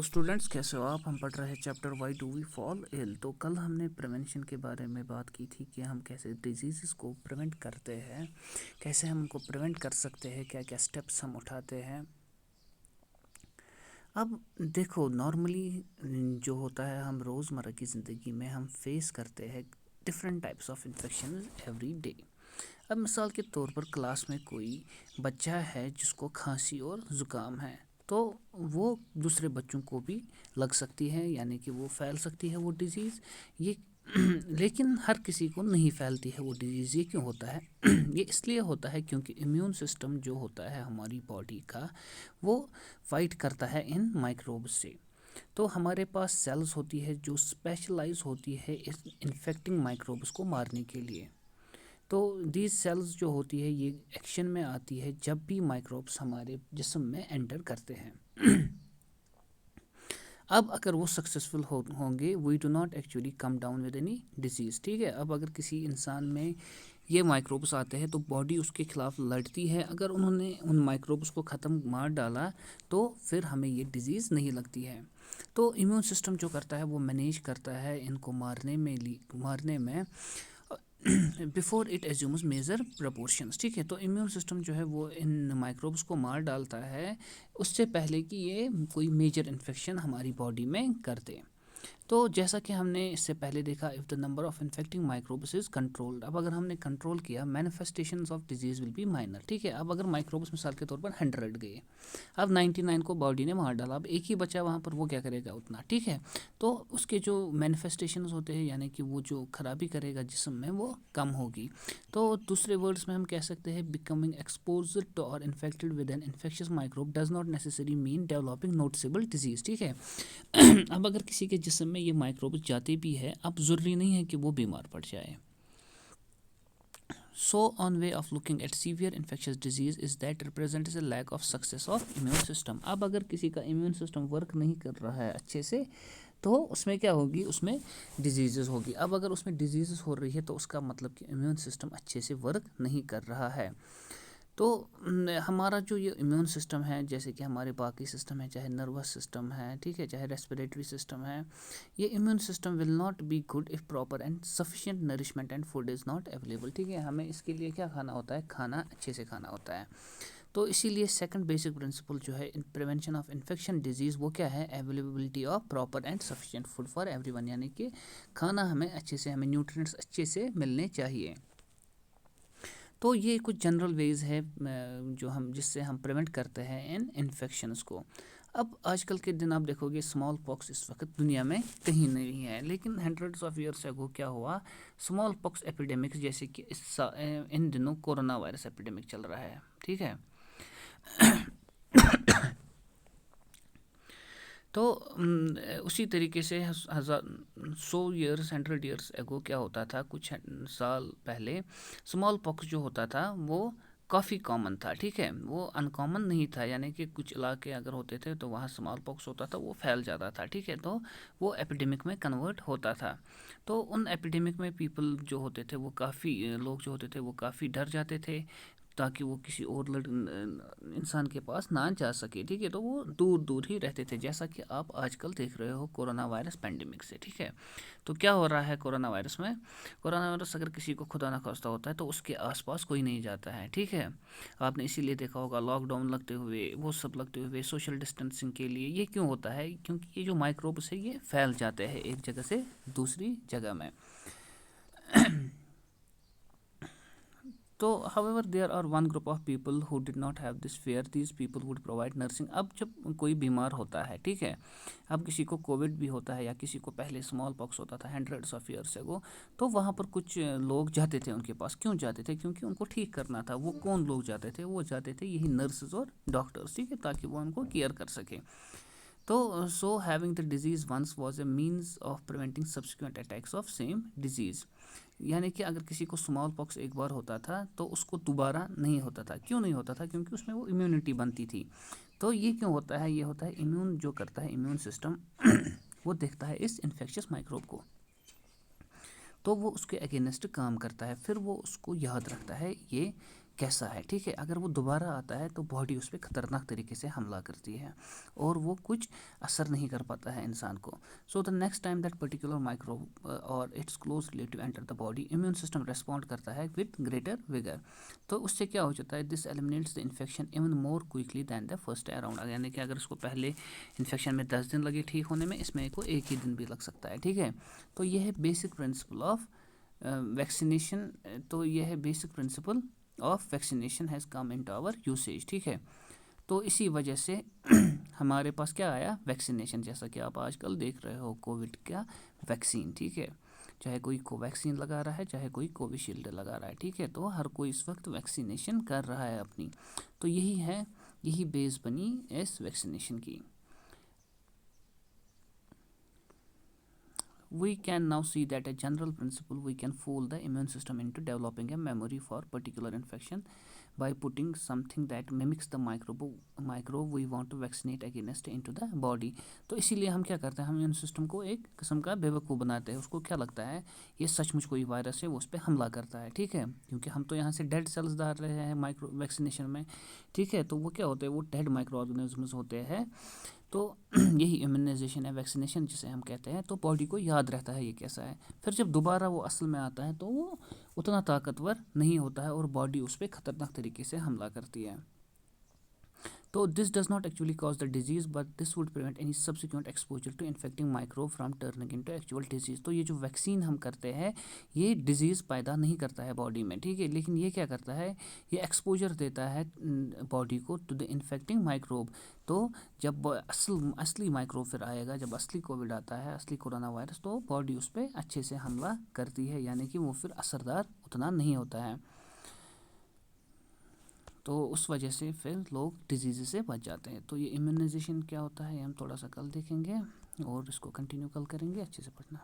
تو اسٹوڈنٹس کیسے ہو آپ؟ ہم پڑھ رہے ہیں chapter why do we fall ill. تو کل ہم نے پریونشن کے بارے میں بات کی تھی کہ ہم کیسے ڈیزیزز کو پریونٹ کرتے ہیں، کیسے ہم ان کو پریونٹ کر سکتے ہیں، کیا کیا سٹیپس ہم اٹھاتے ہیں. اب دیکھو نارملی جو ہوتا ہے ہم روزمرہ کی زندگی میں ہم فیس کرتے ہیں different types of infections every day. اب مثال کے طور پر کلاس میں کوئی بچہ ہے جس کو کھانسی اور زکام ہے، تو وہ دوسرے بچوں کو بھی لگ سکتی ہے، یعنی کہ وہ پھیل سکتی ہے وہ ڈیزیز. یہ لیکن ہر کسی کو نہیں پھیلتی ہے وہ ڈیزیز. یہ کیوں ہوتا ہے؟ یہ اس لیے ہوتا ہے کیونکہ امیون سسٹم جو ہوتا ہے ہماری باڈی کا، وہ فائٹ کرتا ہے ان مائکروبس سے. تو ہمارے پاس سیلز ہوتی ہے جو اسپیشلائز ہوتی ہے اس انفیکٹنگ مائکروبس کو مارنے کے لیے. تو دیز سیلز جو ہوتی ہے یہ ایکشن میں آتی ہے جب بھی مائکروبس ہمارے جسم میں انٹر کرتے ہیں. اب اگر وہ سکسیزفل ہوں گے، we do not actually come down with any disease. ٹھیک ہے، اب اگر کسی انسان میں یہ مائکروبس آتے ہیں تو باڈی اس کے خلاف لڑتی ہے. اگر انہوں نے ان مائکروبس کو ختم مار ڈالا تو پھر ہمیں یہ ڈیزیز نہیں لگتی ہے. تو امیون سسٹم جو کرتا ہے وہ مینیج کرتا ہے ان کو مارنے میں before it assumes major proportions. ٹھیک ہے، تو امیون سسٹم جو ہے وہ ان مائکروبس کو مار ڈالتا ہے اس سے پہلے کہ یہ کوئی میجر انفیکشن ہماری باڈی میں کر دے. تو جیسا کہ ہم نے اس سے پہلے دیکھا، if the number of infecting microbes is controlled. اب اگر ہم نے کنٹرول کیا، manifestations of disease will be minor. ٹھیک ہے، اب اگر مائکروبس مثال کے طور پر 100 گئے، اب 99 کو باڈی نے مار ڈالا، اب ایک ہی بچا وہاں پر، وہ کیا کرے گا اتنا. ٹھیک ہے، تو اس کے جو مینیفیسٹیشنز ہوتے ہیں، یعنی کہ وہ جو خرابی کرے گا جسم میں، وہ کم ہوگی. تو دوسرے ورڈس میں ہم کہہ سکتے ہیں becoming exposed to or infected with an infectious microbe does not necessary mean developing noticeable disease. ٹھیک ہے، اب اگر کسی کے جسم میں یہ مائکروبس جاتے بھی ہے، اب ضروری نہیں ہے کہ وہ بیمار پڑ جائے. So on way of looking at severe infectious disease is that represents a lack of success of immune system. اب اگر کسی کا امیون سسٹم ورک نہیں کر رہا ہے اچھے سے، تو اس میں کیا ہوگی؟ اس میں ڈیزیزز ہوگی. اب اگر اس میں ڈیزیزز ہو رہی ہے تو اس کا مطلب کہ امیون سسٹم اچھے سے ورک نہیں کر رہا ہے. تو ہمارا جو یہ امیون سسٹم ہے، جیسے کہ ہمارے باقی سسٹم ہے، چاہے نروس سسٹم ہے، ٹھیک ہے، چاہے ریسپریٹری سسٹم ہے، یہ immune system will not be good if proper and sufficient nourishment and food is not available. ٹھیک ہے، ہمیں اس کے لیے کیا کھانا ہوتا ہے؟ کھانا اچھے سے کھانا ہوتا ہے. تو اسی لیے سیکنڈ بیسک پرنسپل جو ہے ان پریونشن آف انفیکشن ڈیزیز، وہ کیا ہے؟ Availability of proper and sufficient food for every one. یعنی کہ کھانا ہمیں اچھے سے، ہمیں نیوٹرینٹس اچھے سے ملنے چاہیے. تو یہ کچھ جنرل ویز ہے جس سے ہم پریونٹ کرتے ہیں ان انفیکشنز کو. اب آج کل کے دن آپ دیکھو گے اسمال پاکس اس وقت دنیا میں کہیں نہیں ہے، لیکن ہنڈریڈس آف ایئرس اگو کیا ہوا؟ اسمال پاکس ایپیڈیمکس، جیسے کہ ان دنوں کورونا وائرس ایپیڈیمک چل رہا ہے. ٹھیک ہے، تو اسی طریقے سے 100 ایئرس اگو کیا ہوتا تھا؟ کچھ سال پہلے اسمال پاکس جو ہوتا تھا وہ کافی کامن تھا. ٹھیک ہے، وہ ان کامن نہیں تھا، یعنی کہ کچھ علاقے اگر ہوتے تھے تو وہاں اسمال پاکس ہوتا تھا، وہ پھیل جاتا تھا. ٹھیک ہے، تو وہ ایپیڈیمک میں کنورٹ ہوتا تھا. تو ان ایپیڈیمک میں پیپل جو ہوتے تھے، وہ کافی لوگ جو ہوتے تھے وہ کافی ڈر جاتے تھے تاکہ وہ کسی اور انسان کے پاس نہ جا سکے. ٹھیک ہے، تو وہ دور دور ہی رہتے تھے، جیسا کہ آپ آج کل دیکھ رہے ہو کورونا وائرس پینڈیمک سے. ٹھیک ہے، تو کیا ہو رہا ہے کورونا وائرس میں؟ کورونا وائرس اگر کسی کو خدا نخواستہ ہوتا ہے تو اس کے آس پاس کوئی نہیں جاتا ہے. ٹھیک ہے، آپ نے اسی لیے دیکھا ہوگا لاک ڈاؤن لگتے ہوئے، وہ سب لگتے ہوئے، سوشل ڈسٹینسنگ کے لیے. یہ کیوں ہوتا ہے؟ کیونکہ یہ جو مائکروبس ہے یہ پھیل جاتے ہیں ایک جگہ سے دوسری جگہ میں. تو however there are one group of people who did not have this fear. These people would provide nursing. اب جب کوئی بیمار ہوتا ہے، ٹھیک ہے، اب کسی کو کووڈ بھی ہوتا ہے یا کسی کو پہلے اسمال پاکس ہوتا تھا ہنڈریڈس آف ایئرس اگو، تو وہاں پر کچھ لوگ جاتے تھے ان کے پاس. کیوں جاتے تھے؟ کیونکہ ان کو ٹھیک کرنا تھا. وہ کون لوگ جاتے تھے؟ وہ جاتے تھے یہی نرسز اور ڈاکٹرس. ٹھیک ہے، تاکہ وہ ان کو کیئر کر سکیں. تو so having the disease once was a means of preventing subsequent attacks of same disease. یعنی کہ اگر کسی کو اسمال پاکس ایک بار ہوتا تھا تو اس کو دوبارہ نہیں ہوتا تھا. کیوں نہیں ہوتا تھا؟ کیونکہ اس میں وہ امیونٹی بنتی تھی. تو یہ کیوں ہوتا ہے؟ یہ ہوتا ہے امیون جو کرتا ہے امیون سسٹم وہ دیکھتا ہے اس انفیکشس مائکروب کو، تو وہ اس کے اگینسٹ کام کرتا ہے. پھر وہ اس کو یاد رکھتا ہے یہ کیسا ہے، ٹھیک ہے. اگر وہ دوبارہ آتا ہے تو باڈی اس پہ خطرناک طریقے سے حملہ کرتی ہے اور وہ کچھ اثر نہیں کر پاتا ہے انسان کو. So the next time that particular microbe or its close relative enter the body, immune system respond کرتا ہے وتھ گریٹر ویگر. تو اس سے کیا ہو جاتا ہے، this eliminates the infection even more quickly than the first around. یعنی کہ اگر اس کو پہلے انفیکشن میں 10 دن لگے ٹھیک ہونے میں، اس میں کو ایک ہی دن بھی لگ سکتا ہے، ٹھیک ہے. تو یہ ہے بیسک پرنسپل آف ویکسینیشن. تو یہ ہے basic principle of vaccination has come into our usage, ٹھیک ہے. تو اسی وجہ سے ہمارے پاس کیا آیا، ویکسینیشن. جیسا کہ آپ آج کل دیکھ رہے ہو کووڈ کا ویکسین، ٹھیک ہے. چاہے کوئی کو ویکسین لگا رہا ہے، چاہے کوئی کووی شیلڈ لگا رہا ہے، ٹھیک ہے. تو ہر کوئی اس وقت ویکسینیشن کر رہا ہے اپنی. تو یہی بیس بنی اس ویکسینیشن کی. We can now see that a general principle, we can fool the immune system into developing a memory for particular infection by putting something that mimics the microbe we want to vaccinate against into the body. تو اسی لیے ہم کیا کرتے ہیں، ہم immune system کو ایک قسم کا بے وقوف بناتے ہیں. اس کو کیا لگتا ہے یہ سچ مچ کوئی وائرس ہے، وہ اس پہ حملہ کرتا ہے، ٹھیک ہے. کیونکہ ہم تو یہاں سے ڈیڈ سیلز ڈال رہے ہیں مائکرو ویکسینیشن میں، ٹھیک ہے. تو وہ کیا ہوتے ہیں، وہ ڈیڈ مائکرو آرگنزمز ہوتے ہیں. تو یہی امیونائزیشن ہے، ویکسینیشن جسے ہم کہتے ہیں. تو باڈی کو یاد رہتا ہے یہ کیسا ہے. پھر جب دوبارہ وہ اصل میں آتا ہے تو وہ اتنا طاقتور نہیں ہوتا ہے اور باڈی اس پہ خطرناک طریقے سے حملہ کرتی ہے. تو this does not actually cause the disease but this would prevent any subsequent exposure to infecting microbe from turning into actual disease. تو یہ جو ویکسین ہم کرتے ہیں یہ ڈیزیز پیدا نہیں کرتا ہے باڈی میں، ٹھیک ہے. لیکن یہ کیا کرتا ہے، یہ ایکسپوجر دیتا ہے باڈی کو ٹو دا انفیکٹنگ مائکروب. تو جب اصلی مائکروب پھر آئے گا، جب اصلی کووڈ آتا ہے، اصلی کورونا وائرس، تو باڈی اس پہ اچھے سے حملہ کرتی ہے. یعنی کہ وہ پھر اثردار اتنا نہیں ہوتا ہے. تو اس وجہ سے پھر لوگ ڈیزیز سے بچ جاتے ہیں. تو یہ امیونائزیشن کیا ہوتا ہے، یہ ہم تھوڑا سا کل دیکھیں گے اور اس کو کنٹینیو کل کریں گے. اچھے سے پڑھنا.